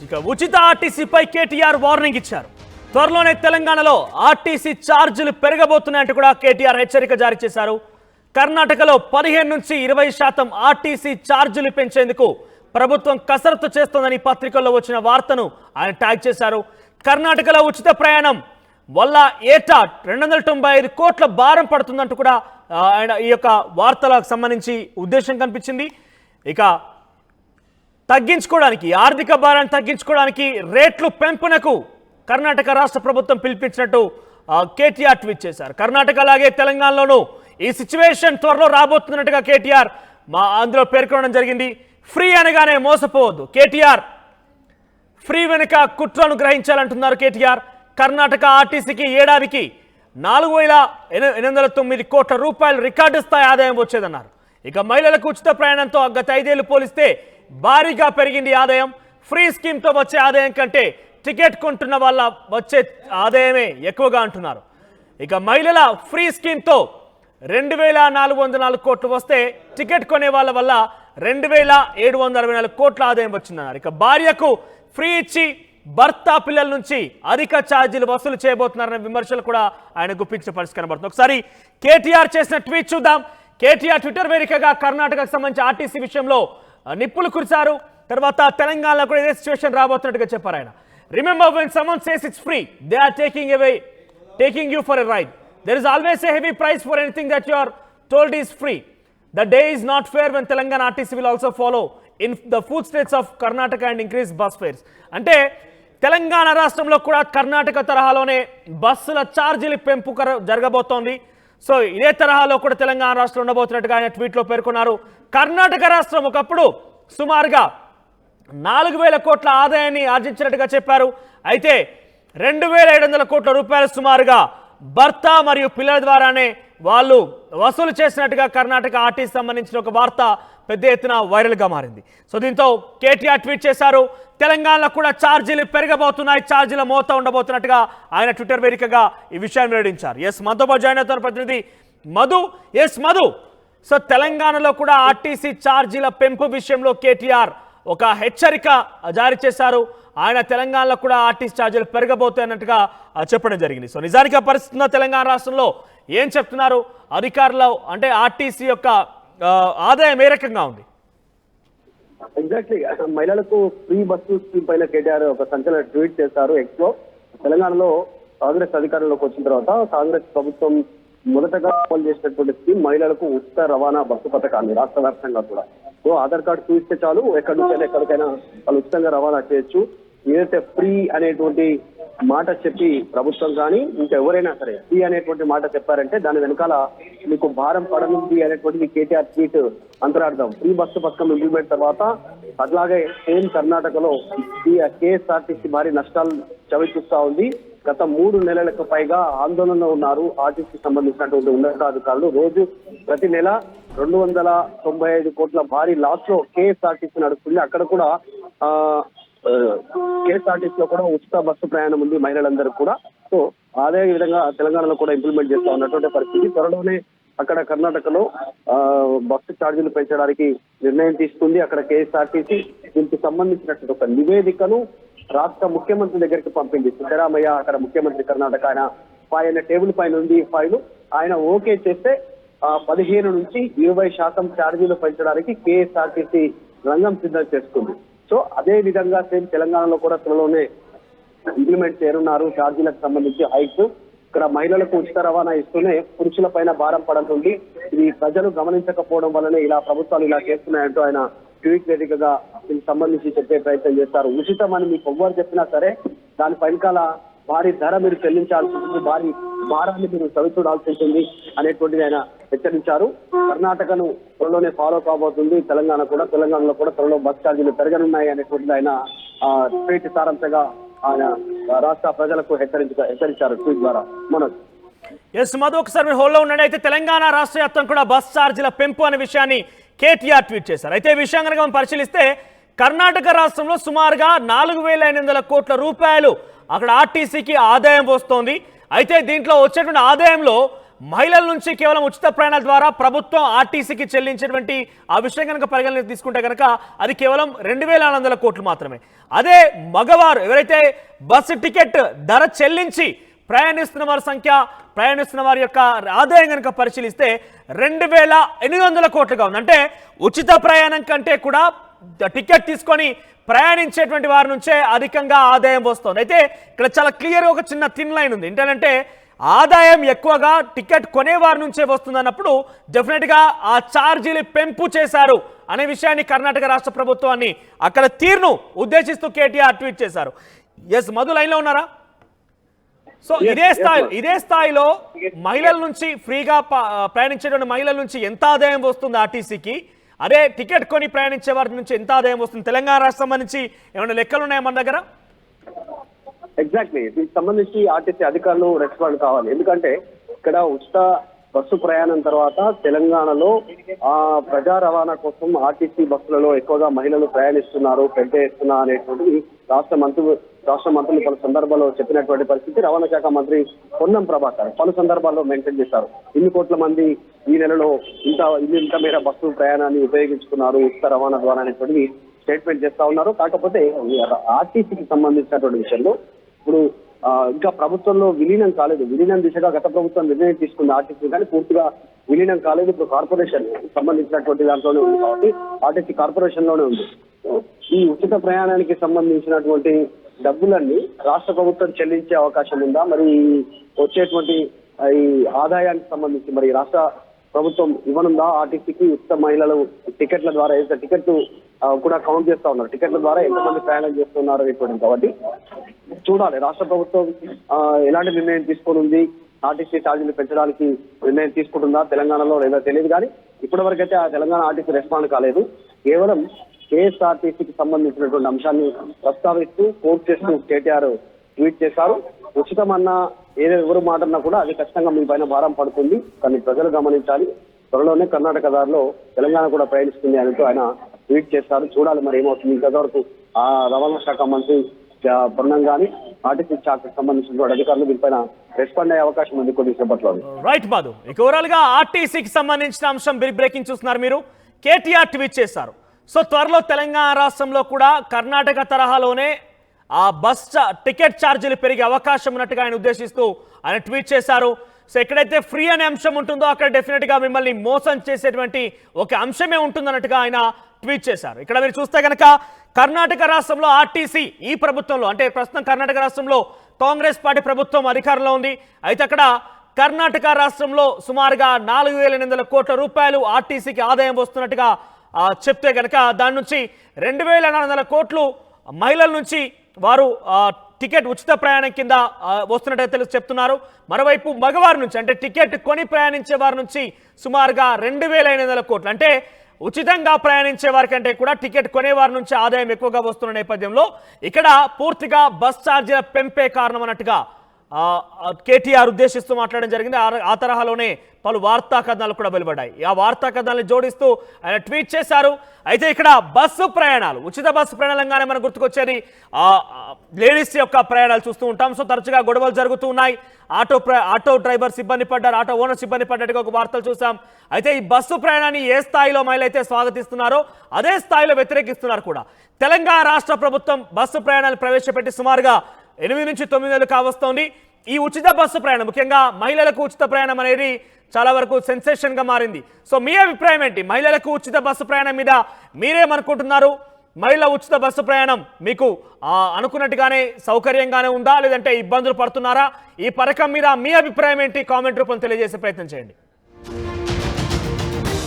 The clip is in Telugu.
ఇక ఉచిత ఆర్టీసీపై కేటీఆర్ వార్నింగ్ ఇచ్చారు. త్వరలోనే తెలంగాణలో ఆర్టీసీ ఛార్జీలు పెరగబోతున్నాయంటూ కూడా కేటీఆర్ హెచ్చరిక జారీ చేశారు. కర్ణాటకలో 15 నుంచి 20% ఆర్టీసీ ఛార్జీలు పెంచేందుకు ప్రభుత్వం కసరత్తు చేస్తోందని పత్రికల్లో వచ్చిన వార్తను ఆయన ట్యాగ్ చేశారు. కర్ణాటకలో ఉచిత ప్రయాణం వల్ల ఏటా 295 కోట్ల భారం పడుతుందంటూ కూడా ఆయన ఈ యొక్క వార్తలకు సంబంధించి ఉద్దేశం కనిపించింది. ఇక తగ్గించుకోవడానికి ఆర్థిక భారాన్ని తగ్గించుకోవడానికి రేట్లు పెంపునకు కర్ణాటక రాష్ట్ర ప్రభుత్వం పిలిపించినట్టు కేటీఆర్ ట్వీట్ చేశారు. కర్ణాటక అలాగే తెలంగాణలోనూ ఈ సిచ్యువేషన్ త్వరలో రాబోతున్నట్టుగా కేటీఆర్ అందులో పేర్కొనడం జరిగింది. ఫ్రీ అనగానే మోసపోవద్దు, కేటీఆర్ ఫ్రీ వెనుక కుట్రను గ్రహించాలంటున్నారు కేటీఆర్. కర్ణాటక ఆర్టీసీకి ఏడాదికి 4,809 కోట్ల రూపాయలు రికార్డు స్థాయి ఆదాయం వచ్చేదన్నారు. ఇక మహిళలకు ఉచిత ప్రయాణంతో గత 5 ఏళ్లు పోలిస్తే భారీగా పెరిగింది ఆదాయం. ఫ్రీ స్కీమ్తో వచ్చే ఆదాయం కంటే టికెట్ కొంటున్న వాళ్ళ వచ్చే ఆదాయమే ఎక్కువగా అంటున్నారు. ఇక మహిళల ఫ్రీ స్కీమ్తో 2,404 కోట్లు వస్తే టికెట్ కొనే వాళ్ళ వల్ల 2,764 కోట్ల ఆదాయం వచ్చిందన్నారు. ఇక భార్యకు ఫ్రీ ఇచ్చి భర్త పిల్లల నుంచి అధిక ఛార్జీలు వసూలు చేయబోతున్నారనే విమర్శలు కూడా ఆయన గుప్పించిన పరిస్థితి కనబడుతుంది. ఒకసారి కేటీఆర్ చేసిన ట్వీట్ చూద్దాం. కేటీఆర్ ట్విట్టర్ వేదికగా కర్ణాటకకు సంబంధించి ఆర్టీసీ విషయంలో నిప్పులు కురిశారు. తర్వాత తెలంగాణలో కూడా ఇదే సిచ్యువేషన్ రాబోతున్నట్టుగా చెప్పారు ఆయన. Remember when someone says it's free, they are taking you for a ride. There is always a heavy price for anything that you are told is free. The day is not fair when Telangana RTC will also follow in the footsteps of Karnataka and increase bus fares. అంటే తెలంగాణ రాష్ట్రంలో కూడా కర్ణాటక తరహాలోనే బస్సుల ఛార్జీలు పెంపు జరగబోతోంది. సో ఇదే తరహాలో కూడా తెలంగాణ రాష్ట్రంలో ఉండబోతున్నట్టుగా ఆయన ట్వీట్లో పేర్కొన్నారు. కర్ణాటక రాష్ట్రం ఒకప్పుడు సుమారుగా 4,000 కోట్ల ఆదాయాన్ని ఆర్జించినట్టుగా చెప్పారు. అయితే 2,700 కోట్ల రూపాయలు సుమారుగా భర్త మరియు పిల్లల ద్వారానే వాళ్ళు వసూలు చేసినట్టుగా కర్ణాటక ఆర్టీసీ సంబంధించిన ఒక వార్త పెద్ద ఎత్తున వైరల్గా మారింది. సో దీంతో కేటీఆర్ ట్వీట్ చేశారు. తెలంగాణలో కూడా ఛార్జీలు పెరగబోతున్నాయి, ఛార్జీల మోత ఉండబోతున్నట్టుగా ఆయన ట్విట్టర్ వేదికగా ఈ విషయాన్ని వెల్లడించారు. మధుతో జాయిన్ అవుతున్న ప్రతినిధి మధు. మధు, సో తెలంగాణలో కూడా ఆర్టీసీ ఛార్జీల పెంపు విషయంలో కేటీఆర్ ఒక హెచ్చరిక జారీ చేశారు. ఆయన తెలంగాణలో కూడా ఆర్టీసీ ఛార్జీలు పెరగబోతాయన్నట్టుగా చెప్పడం జరిగింది. సో నిజానికి ఆ పరిస్థితుల్లో తెలంగాణ రాష్ట్రంలో ఏం చెప్తున్నారు అధికారులు, అంటే ఆర్టీసీ యొక్క ఆదాయం ఏ రకంగా ఉంది? ఎగ్జాక్ట్లీ మహిళలకు ఫ్రీ బస్సు స్కీమ్ పైన కేటీఆర్ ఒక సంచలన ట్వీట్ చేశారు. ఎక్స్లో తెలంగాణలో కాంగ్రెస్ అధికారంలోకి వచ్చిన తర్వాత కాంగ్రెస్ ప్రభుత్వం మొదటగా అమలు చేసినటువంటి స్కీమ్ మహిళలకు ఉచిత రవాణా బస్సు పథకాన్ని రాష్ట్ర వ్యాప్తంగా కూడా. సో ఆధార్ కార్డు చూస్తే చాలు ఎక్కడి నుంచి ఎక్కడికైనా వాళ్ళు ఉచితంగా రవాణా చేయొచ్చు. ఏదైతే ఫ్రీ అనేటువంటి మాట చెప్పి ప్రభుత్వం కానీ ఇంకా ఎవరైనా సరే ఫ్రీ అనేటువంటి మాట చెప్పారంటే దాని వెనకాల మీకు భారం పడనుంది అనేటువంటిది కేటీఆర్ ట్వీట్ అంతరార్థం. ఫ్రీ బస్సు పథకం ఇంప్లిమెంట్ తర్వాత అట్లాగే సేమ్ కర్ణాటకలో కేఎస్ఆర్టీసీ భారీ నష్టాలు చవిచూస్తా ఉంది. గత 3 నెలలకు పైగా ఆందోళనలో ఉన్నారు ఆర్టీసీ సంబంధించినటువంటి ఉన్నతాధికారులు. రోజు ప్రతి నెల 295 కోట్ల భారీ లాస్ లో కేఎస్ఆర్టీసీ నడుస్తుంది. అక్కడ కూడా కేఎస్ఆర్టీసీ లో కూడా ఉచిత బస్సు ప్రయాణం ఉంది మహిళలందరూ కూడా. సో అదే విధంగా తెలంగాణలో కూడా ఇంప్లిమెంట్ చేస్తా ఉన్నటువంటి పరిస్థితి. త్వరలోనే అక్కడ కర్ణాటకలో బస్సు ఛార్జీలు పెంచడానికి నిర్ణయం తీసుకుంది. అక్కడ కేఎస్ఆర్టీసీ దీనికి సంబంధించినటువంటి ఒక నివేదికను రాష్ట్ర ముఖ్యమంత్రి దగ్గరికి పంపింది. సిద్ధరామయ్య అక్కడ ముఖ్యమంత్రి కర్ణాటక, ఆయన టేబుల్ పైన ఉంది ఫైలు. ఆయన ఓకే చేస్తే 15 నుంచి 20% ఛార్జీలు పెంచడానికి కేఎస్ఆర్టీసీ రంగం సిద్ధం చేసుకుంది. సో అదే విధంగా సేమ్ తెలంగాణలో కూడా త్వరలోనే ఇంప్లిమెంట్ చేయనున్నారు ఛార్జీలకు సంబంధించి హైక్స్. ఇక్కడ మహిళలకు ఉచిత రవాణా ఇస్తూనే పురుషుల పైన భారం పడుతుంది. ఇది ప్రజలు గమనించకపోవడం వల్లనే ఇలా ప్రభుత్వాలు ఇలా చేస్తున్నాయంటూ ఆయన ట్వీట్ వేదికగా దీనికి సంబంధించి చెప్పే ప్రయత్నం చేస్తారు. ఉచితం అని మీకు ఎవ్వరు చెప్పినా సరే దాని వెనకాల భారీ ధర మీరు చెల్లించాల్సి ఉంటుంది, భారీ భారాన్ని మీరు చవిచూడాల్సి ఉంటుంది అనేటువంటిది ఆయన హెచ్చరించారు. కర్ణాటకను త్వరలోనే ఫాలో కాబోతుంది తెలంగాణలో కూడా త్వరలో బస్ ఛార్జీలు పెరగనున్నాయి అనేటువంటిది ఆయన ట్వీట్ సారాంశంగా ఆయన రాష్ట్ర ప్రజలకు హెచ్చరించారు ట్వీట్ ద్వారా. మనోజ్. మధు, ఒకసారి మీరు హోల్లో ఉండండి. అయితే తెలంగాణ రాష్ట్ర వ్యాప్తం కూడా బస్ ఛార్జీల పెంపు అనే విషయాన్ని కేటీఆర్ ట్వీట్ చేశారు. అయితే ఈ విషయం కనుక మనం పరిశీలిస్తే కర్ణాటక రాష్ట్రంలో సుమారుగా 4,800 కోట్ల రూపాయలు అక్కడ ఆర్టీసీకి ఆదాయం వస్తోంది. అయితే దీంట్లో వచ్చేటువంటి ఆదాయంలో మహిళల నుంచి కేవలం ఉచిత ప్రయాణాల ద్వారా ప్రభుత్వం ఆర్టీసీకి చెల్లించేటువంటి ఆ విషయం కనుక పరిగణలోకి తీసుకుంటే కనుక అది కేవలం 2,400 కోట్లు మాత్రమే. అదే మగవారు ఎవరైతే బస్సు టికెట్ ధర చెల్లించి ప్రయాణిస్తున్న వారి సంఖ్య, ప్రయాణిస్తున్న వారి యొక్క ఆదాయం కనుక పరిశీలిస్తే 2,800 కోట్లుగా ఉంది. అంటే ఉచిత ప్రయాణం కంటే కూడా టికెట్ తీసుకొని ప్రయాణించేటువంటి వారి నుంచే అధికంగా ఆదాయం వస్తుంది. అయితే ఇక్కడ చాలా క్లియర్గా ఒక చిన్న థిన్ లైన్ ఉంది. ఏంటంటే ఆదాయం ఎక్కువగా టికెట్ కొనేవారి నుంచే వస్తుంది అన్నప్పుడు డెఫినెట్గా ఆ ఛార్జీలు పెంపు చేశారు అనే విషయాన్ని కర్ణాటక రాష్ట్ర ప్రభుత్వాన్ని అక్కడ తీరును ఉద్దేశిస్తూ కేటీఆర్ ట్వీట్ చేశారు. ఎస్ మధు లైన్లో ఉన్నారా? సో ఇదే స్థాయిలో మహిళల నుంచి ఫ్రీగా ప్రయాణించేటువంటి మహిళల నుంచి ఎంత ఆదాయం వస్తుంది ఆర్టీసీకి, అదే టికెట్ కొని ప్రయాణించే వారి నుంచి ఎంత ఆదాయం వస్తుంది? తెలంగాణ రాష్ట్రం సంబంధించి ఏమైనా లెక్కలు ఉన్నాయా మన దగ్గర? ఎగ్జాక్ట్లీ, దీనికి సంబంధించి ఆర్టీసీ అధికారులు రెస్పాండ్ కావాలి. ఎందుకంటే ఇక్కడ ఉచిత బస్సు ప్రయాణం తర్వాత తెలంగాణలో ప్రజా రవాణా కోసం ఆర్టీసీ బస్సులలో ఎక్కువగా మహిళలు ప్రయాణిస్తున్నారు, పెంచేస్తున్నారు అనేటువంటిది రాష్ట్ర మంత్రులు పలు సందర్భాల్లో చెప్పినటువంటి పరిస్థితి. రవాణా శాఖ మంత్రి పొన్నం ప్రభాకర్ పలు సందర్భాల్లో మెన్షన్ చేశారు. ఇన్ని కోట్ల మంది ఈ నెలలో ఇంత మేర బస్సు ప్రయాణాన్ని ఉపయోగించుకున్నారు ఉచిత రవాణా ద్వారా అనేటువంటి స్టేట్మెంట్ చేస్తా ఉన్నారు. కాకపోతే ఆర్టీసీకి సంబంధించినటువంటి విషయంలో ఇప్పుడు ఇంకా ప్రభుత్వంలో విలీనం కాలేదు. విలీనం దిశగా గత ప్రభుత్వం నిర్ణయం తీసుకుంది ఆర్టీసీ, కానీ పూర్తిగా విలీనం కాలేదు. ఇప్పుడు కార్పొరేషన్ సంబంధించినటువంటి దాంట్లోనే ఉంది కాబట్టి ఆర్టీసీ కార్పొరేషన్ లోనే ఉంది. ఈ ఉచిత ప్రయాణానికి సంబంధించినటువంటి డబ్బులన్నీ రాష్ట్ర ప్రభుత్వం చెల్లించే అవకాశం ఉందా? మరి వచ్చేటువంటి ఈ ఆదాయానికి సంబంధించి మరి రాష్ట్ర ప్రభుత్వం ఇవ్వనుందా ఆర్టీసీకి? ఉచిత మహిళలు టికెట్ల ద్వారా టికెట్ కూడా కౌంట్ చేస్తా ఉన్నారు, టికెట్ల ద్వారా ఎంతమంది ప్రయాణం చేస్తున్నారు అనేటువంటి. కాబట్టి చూడాలి రాష్ట్ర ప్రభుత్వం ఎలాంటి నిర్ణయం తీసుకొని ఉంది, ఆర్టీసీ ఛార్జీలు పెంచడానికి నిర్ణయం తీసుకుంటుందా తెలంగాణలో లేదా తెలియదు. కానీ ఇప్పటి వరకైతే ఆ తెలంగాణ ఆర్టీసీ రెస్పాండ్ కాలేదు. కేవలం కేఎస్ఆర్టీసీకి సంబంధించినటువంటి అంశాన్ని ప్రస్తావిస్తూ కోట్ చేస్తూ కేటీఆర్ ట్వీట్ చేశారు. ఉచితమన్నా ఎవరు మాటన్నా కూడా అది ఖచ్చితంగా మీ పైన భారం పడుతుంది, కానీ ప్రజలు గమనించాలి. త్వరలోనే కర్ణాటక దారిలో తెలంగాణ కూడా ప్రయాణిస్తుంది అంటూ ఆయన ట్వీట్ చేస్తారు. చూడాలి మరి ఏమవుతుంది. ఇంతవరకు ఆ రవాణా శాఖ మంత్రి పొన్నం కానీ ఆర్టీసీ శాఖకు సంబంధించిన అధికారులు దీనిపైన రెస్పాండ్ అయ్యే అవకాశం ఉంది కొద్దిసేపట్లో. రైట్ మధు, ఇక ఓవరాల్ గా ఆర్టీసీకి సంబంధించిన అంశం బ్రేకింగ్ చూస్తున్నారు మీరు. కేటీఆర్ ట్వీట్ చేశారు. సో త్వరలో తెలంగాణ రాష్ట్రంలో కూడా కర్ణాటక తరహాలోనే ఆ బస్ టికెట్ ఛార్జీలు పెరిగే అవకాశం ఉన్నట్టుగా ఆయన ఉద్దేశిస్తూ ఆయన ట్వీట్ చేశారు. సో ఎక్కడైతే ఫ్రీ అనే అంశం ఉంటుందో అక్కడ డెఫినెట్గా మిమ్మల్ని మోసం చేసేటువంటి ఒక అంశమే ఉంటుందన్నట్టుగా ఆయన ట్వీట్ చేశారు. ఇక్కడ మీరు చూస్తే కనుక కర్ణాటక రాష్ట్రంలో ఆర్టీసీ ఈ ప్రభుత్వంలో అంటే ప్రస్తుతం కర్ణాటక రాష్ట్రంలో కాంగ్రెస్ పార్టీ ప్రభుత్వం అధికారంలో ఉంది. అయితే అక్కడ కర్ణాటక రాష్ట్రంలో సుమారుగా 4,800 కోట్ల రూపాయలు ఆర్టీసీకి ఆదాయం వస్తున్నట్టుగా చెప్తే కనుక దాని నుంచి 2,400 కోట్లు మహిళల నుంచి వారు టికెట్ ఉచిత ప్రయాణం కింద వస్తున్నట్టు చెప్తున్నారు. మరోవైపు మగవారి నుంచి అంటే టికెట్ కొని ప్రయాణించే వారి నుంచి సుమారుగా 2,500 కోట్లు, అంటే ఉచితంగా ప్రయాణించే వారి కంటే కూడా టికెట్ కొనేవారి నుంచి ఆదాయం ఎక్కువగా వస్తున్న నేపథ్యంలో ఇక్కడ పూర్తిగా బస్ ఛార్జీల పెంపే కారణం అన్నట్టుగా కేటీఆర్ ఉద్దేశిస్తూ మాట్లాడడం జరిగింది. ఆ తరహాలోనే పలు వార్తా కథనాలు కూడా వెలువడ్డాయి. ఆ వార్తా కథనాలను జోడిస్తూ ఆయన ట్వీట్ చేశారు. అయితే ఇక్కడ బస్సు ప్రయాణాలు, ఉచిత బస్సు ప్రయాణంగానే మనకు గుర్తుకొచ్చేది లేడీస్ యొక్క ప్రయాణాలు చూస్తూ ఉంటాం. సో తరచుగా గొడవలు జరుగుతూ ఉన్నాయి. ఆటో డ్రైవర్స్ ఇబ్బంది పడ్డారు, ఆటో ఓనర్స్ ఇబ్బంది పడ్డట్టుగా ఒక వార్తలు చూసాం. అయితే ఈ బస్సు ప్రయాణాన్ని ఏ స్థాయిలో మహిళైతే స్వాగతిస్తున్నారో అదే స్థాయిలో వ్యతిరేకిస్తున్నారు కూడా. తెలంగాణ రాష్ట్ర ప్రభుత్వం బస్సు ప్రయాణాలు ప్రవేశపెట్టి సుమారుగా 8 నుంచి 9 నెలలు కావస్తోంది. ఈ ఉచిత బస్సు ప్రయాణం, ముఖ్యంగా మహిళలకు ఉచిత ప్రయాణం అనేది చాలా వరకు సెన్సేషన్ గా మారింది. సో మీ అభిప్రాయం ఏంటి? మహిళలకు ఉచిత బస్సు ప్రయాణం మీద మీరేమనుకుంటున్నారు? మహిళ ఉచిత బస్సు ప్రయాణం మీకు అనుకున్నట్టుగానే సౌకర్యంగానే ఉందా, లేదంటే ఇబ్బందులు పడుతున్నారా? ఈ పథకం మీద మీ అభిప్రాయం ఏంటి? కామెంట్ రూపంలో తెలియజేసే ప్రయత్నం చేయండి.